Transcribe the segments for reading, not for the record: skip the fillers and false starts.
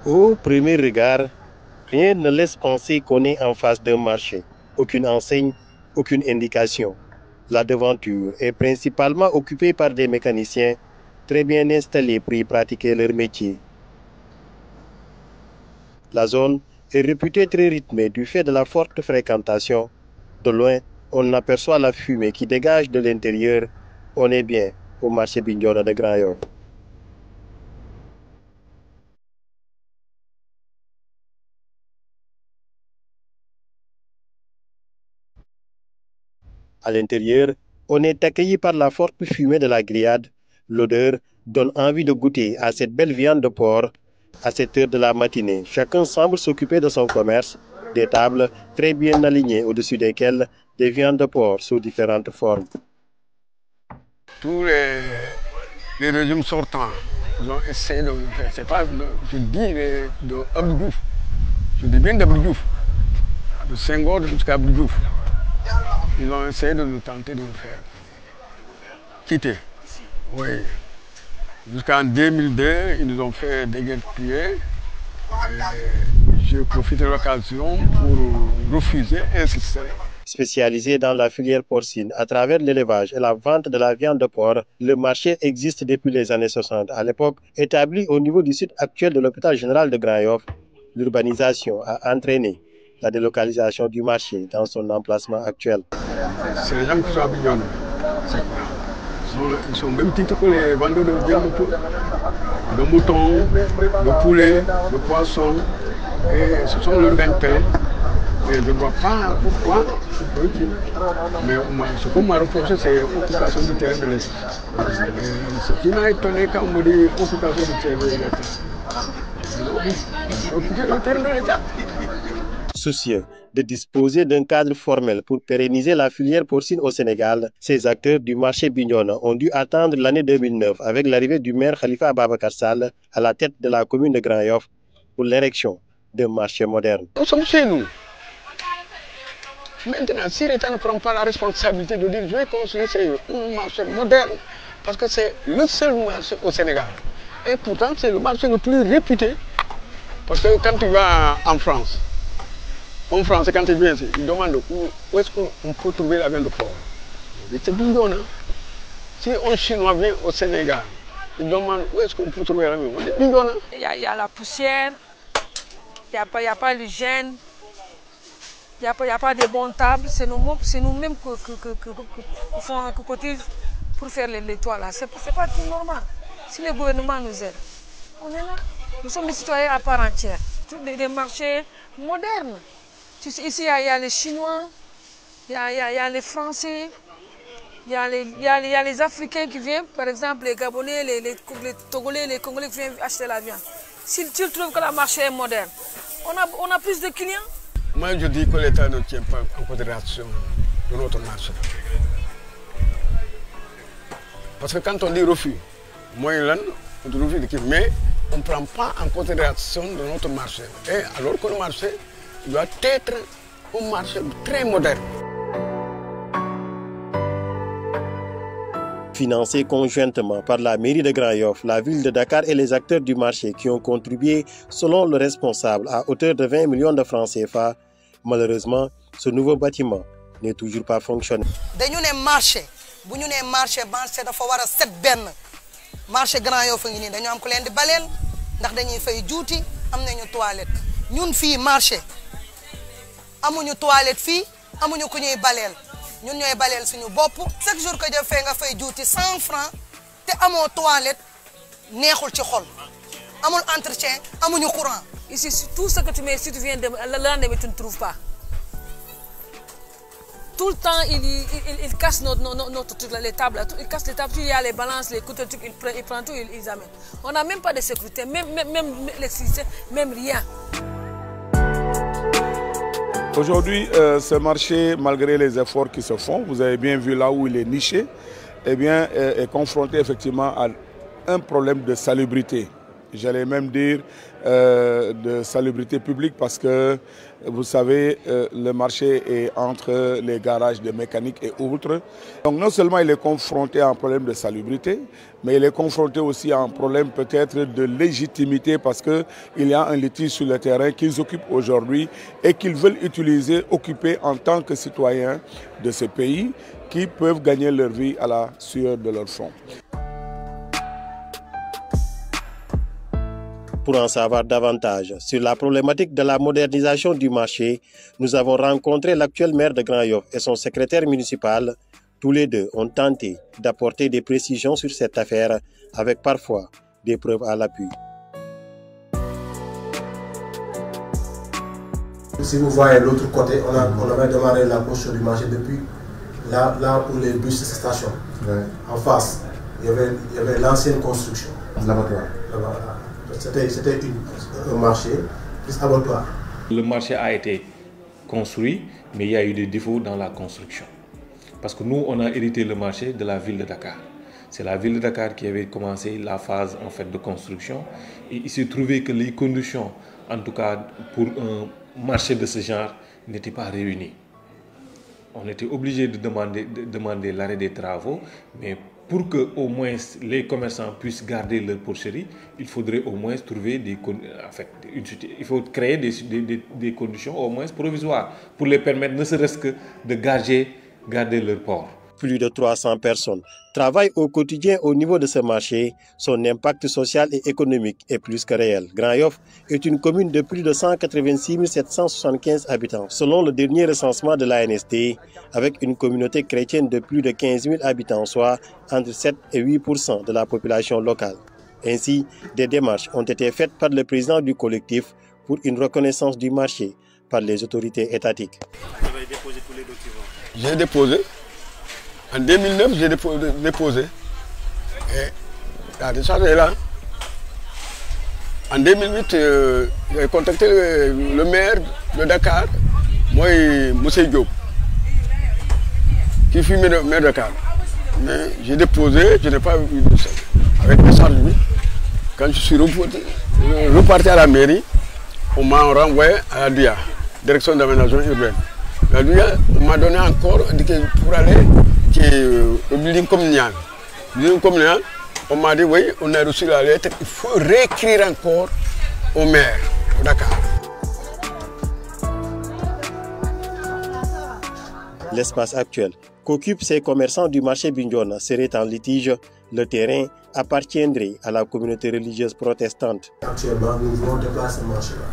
Au premier regard, rien ne laisse penser qu'on est en face d'un marché. Aucune enseigne, aucune indication. La devanture est principalement occupée par des mécaniciens très bien installés pour y pratiquer leur métier. La zone est réputée très rythmée du fait de la forte fréquentation. De loin, on aperçoit la fumée qui dégage de l'intérieur. On est bien au marché Bignona de Grand Yoff. À l'intérieur, on est accueilli par la forte fumée de la grillade. L'odeur donne envie de goûter à cette belle viande de porc. À cette heure de la matinée, chacun semble s'occuper de son commerce. Des tables très bien alignées au-dessus desquelles des viandes de porc sous différentes formes. Tous les régimes sortants, ils ont essayé de faire. C'est pas, je dis de Abdou Diouf. Je dis bien d'Abdou Diouf. De Senghor jusqu'à Abdou Diouf. Ils ont essayé de nous tenter de nous faire quitter. Oui. Jusqu'en 2002, ils nous ont fait déguerpiller. J'ai profité de l'occasion pour refuser, insister. Spécialisé dans la filière porcine, à travers l'élevage et la vente de la viande de porc, le marché existe depuis les années 60. À l'époque, établi au niveau du site actuel de l'hôpital général de Grand Yoff, l'urbanisation a entraîné la délocalisation du marché dans son emplacement actuel. C'est les gens qui sont à Bignona. Ils sont au même titre que les vendeurs de viande de mouton, de poulet, de poisson. Et ce sont leurs gagne-pain. Et je ne vois pas pourquoi. Mais ce qu'on m'a reproché, c'est l'occupation du terrain de l'État. Ce qui m'a étonné quand on me dit occupation du terrain de l'État. Occuper le terrain de l'État. Soucieux de disposer d'un cadre formel pour pérenniser la filière porcine au Sénégal, ces acteurs du marché Bignona ont dû attendre l'année 2009 avec l'arrivée du maire Khalifa Ababacar Sall à la tête de la commune de Grand Yoff pour l'érection d'un marché moderne. Nous sommes chez nous. Maintenant, si l'État ne prend pas la responsabilité de dire je vais construire un marché moderne, parce que c'est le seul marché au Sénégal. Et pourtant, c'est le marché le plus réputé. Parce que quand tu vas en France, en France, quand tu viens ici, ils demandent où est-ce qu'on peut trouver la viande de porc. C'est Bignona. Si un Chinois vient au Sénégal, il demande où est-ce qu'on peut trouver la viande. C'est Bignona. Il y a la poussière, il n'y a pas l'hygiène, il n'y a pas de bonnes tables. C'est nous-mêmes qui cotisons pour faire les toits là. C'est pas tout normal. Si le gouvernement nous aide, on est là. Nous sommes des citoyens à part entière. Des marchés modernes. Ici, il y a les Chinois, il y a les Français, il y a les Africains qui viennent, par exemple les Gabonais, les Togolais, les Congolais qui viennent acheter la viande. S'ils trouvent que le marché est moderne, on a plus de clients. Moi, je dis que l'État ne tient pas en considération de notre marché. Parce que quand on dit refus, moi, on dit refus de qui, mais on ne prend pas en considération de notre marché. Et alors que le marché doit être un marché très moderne. Financé conjointement par la mairie de Grand Yoff, la ville de Dakar et les acteurs du marché qui ont contribué, selon le responsable, à hauteur de 20 millions de francs CFA, malheureusement, ce nouveau bâtiment n'est toujours pas fonctionnel. marché dafa war a set benn marché Grand Yoff ngi nii dañu am ku leen di baleel ndax dañuy fay juuti am nañu toilette ñun fii marché amuñu toilette fii amuñu ku ñuy baleel ñun ñooy baleel suñu bopp chaque jour que jëf fee nga fay juuti 100 francs te amoo toilette neexul ci xol amul entretien amuñu courant. Ici tout ce que tu mets si tu viens le lendemain tu ne trouves pas. Tout le temps, il casse les tables. Il casse les tables, il y a les balances, les couteaux, il prend tout, ils amènent. On n'a même pas de sécurité, même l'électricité, même rien. Aujourd'hui, ce marché, malgré les efforts qui se font, vous avez bien vu là où il est niché, eh bien, est confronté effectivement à un problème de salubrité. j'allais même dire de salubrité publique parce que, vous savez, le marché est entre les garages de mécanique et autres. Donc non seulement il est confronté à un problème de salubrité, mais il est confronté aussi à un problème peut-être de légitimité parce qu'il y a un litige sur le terrain qu'ils occupent aujourd'hui et qu'ils veulent occuper en tant que citoyens de ce pays qui peuvent gagner leur vie à la sueur de leur front. Pour en savoir davantage sur la problématique de la modernisation du marché, nous avons rencontré l'actuel maire de Grand Yoff et son secrétaire municipal. Tous les deux ont tenté d'apporter des précisions sur cette affaire, avec parfois des preuves à l'appui. Si vous voyez l'autre côté, on avait démarré la construction du marché depuis là où les bus se stationnent. Ouais. En face, il y avait l'ancienne construction. L'abattoir. C'était un marché plus abattoir. Le marché a été construit, mais il y a eu des défauts dans la construction. Parce que nous, on a hérité le marché de la ville de Dakar. C'est la ville de Dakar qui avait commencé la phase en fait, de construction. Et il s'est trouvé que les conditions, en tout cas pour un marché de ce genre, n'étaient pas réunies. On était obligé de demander l'arrêt des travaux, mais pour que au moins les commerçants puissent garder leur porcherie, il faudrait au moins trouver il faut créer des conditions au moins provisoires pour les permettre ne serait-ce que de garder leur port. Plus de 300 personnes travaillent au quotidien au niveau de ce marché. Son impact social et économique est plus que réel. Grand Yoff est une commune de plus de 186 775 habitants, selon le dernier recensement de l'ANSD, avec une communauté chrétienne de plus de 15 000 habitants, soit entre 7 et 8% de la population locale. Ainsi, des démarches ont été faites par le président du collectif pour une reconnaissance du marché par les autorités étatiques. Vous avez déposé tous les documents? J'ai déposé. En 2009, j'ai déposé. Et la décharge est là. En 2008, j'ai contacté le maire de Dakar, moi, M. Diop, qui fut maire de Dakar. Mais j'ai déposé, je n'ai pas eu de ça. Avec la décharge, quand je suis reparti à la mairie, on m'a renvoyé à la DIA, Direction d'aménagement urbain. La DIA m'a donné encore pour aller au building communal. On m'a dit oui, on a reçu la lettre, il faut réécrire encore au maire de Dakar. L'espace actuel qu'occupent ces commerçants du marché Bignona serait en litige. Le terrain appartiendrait à la communauté religieuse protestante. Actuellement, nous voulons déplacer le marché-là.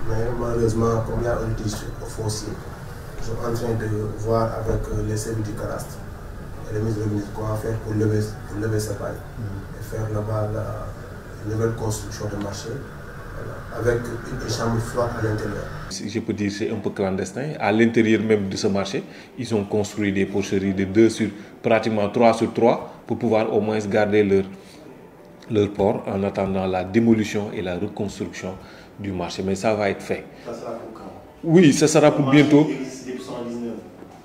Mais malheureusement, comme il y a un litige foncier, je suis en train de voir avec les services du cadastre et les ministres de l'Église comment faire pour lever sa paille et faire là-bas la nouvelle construction de marché avec une chambre froide à l'intérieur. Je peux dire que c'est un peu clandestin. À l'intérieur même de ce marché, ils ont construit des porcheries de 2 sur pratiquement 3 sur 3 pour pouvoir au moins garder leur port en attendant la démolition et la reconstruction du marché. Mais ça va être fait. Ça sera pour quand? Oui, ça sera pour bientôt.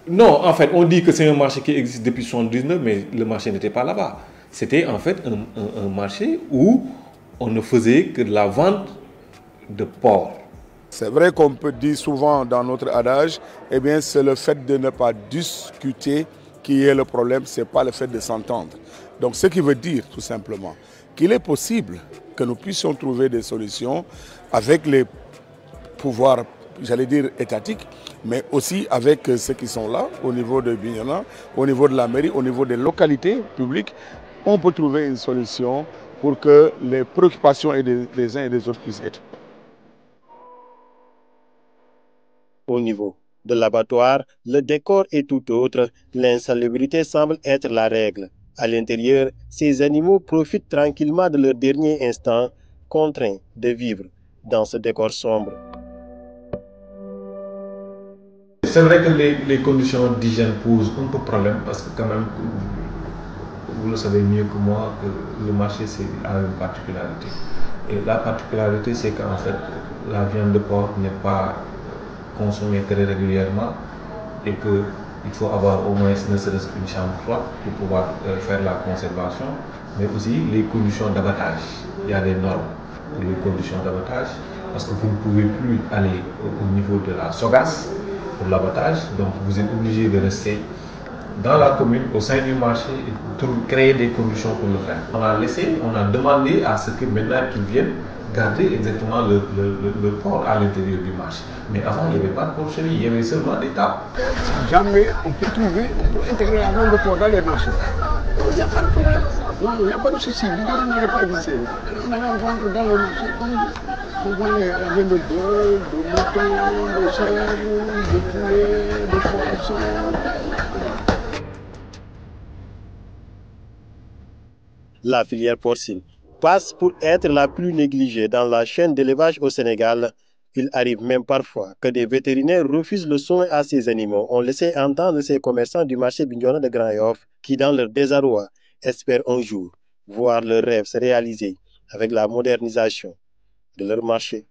Non, en fait, on dit que c'est un marché qui existe depuis 1979, mais le marché n'était pas là-bas. C'était en fait un marché où on ne faisait que de la vente de porc. C'est vrai qu'on peut dire souvent dans notre adage, eh bien c'est le fait de ne pas discuter qui est le problème, ce n'est pas le fait de s'entendre. Donc ce qui veut dire tout simplement qu'il est possible que nous puissions trouver des solutions avec les pouvoirs, j'allais dire étatiques, mais aussi avec ceux qui sont là, au niveau de Bignona, au niveau de la mairie, au niveau des localités publiques, on peut trouver une solution pour que les préoccupations des uns et des autres puissent être. Au niveau de l'abattoir, le décor est tout autre. L'insalubrité semble être la règle. À l'intérieur, ces animaux profitent tranquillement de leur dernier instant, contraints de vivre dans ce décor sombre. C'est vrai que les conditions d'hygiène posent un peu problème parce que quand même, vous le savez mieux que moi, que le marché a une particularité. Et la particularité, c'est qu'en fait, la viande de porc n'est pas consommée très régulièrement et que il faut avoir au moins ne serait-ce qu'une chambre froide pour pouvoir faire la conservation, mais aussi les conditions d'abattage. Il y a des normes pour les conditions d'abattage, parce que vous ne pouvez plus aller au niveau de la SOGAS pour l'abattage, donc vous êtes obligé de rester dans la commune, au sein du marché, pour créer des conditions pour le faire. On a demandé à ce que maintenant qu'ils viennent garder exactement le port à l'intérieur du marché. Mais avant, il n'y avait pas de porcherie, il y avait seulement des tables. Jamais on peut intégrer la vente de porc dans les marchés. Il n'y a pas de problème. Non, il n'y a pas de souci. L'idée n'aurait pas existé. On allait vendre dans le marché comme on vend la viande de bœuf, de mouton, de chèvre, de poulet, de poisson. La filière porcine passe pour être la plus négligée dans la chaîne d'élevage au Sénégal. Il arrive même parfois que des vétérinaires refusent le soin à ces animaux. On laissait entendre ces commerçants du marché Bignona de Grand Yoff qui, dans leur désarroi, espèrent un jour voir leur rêve se réaliser avec la modernisation de leur marché.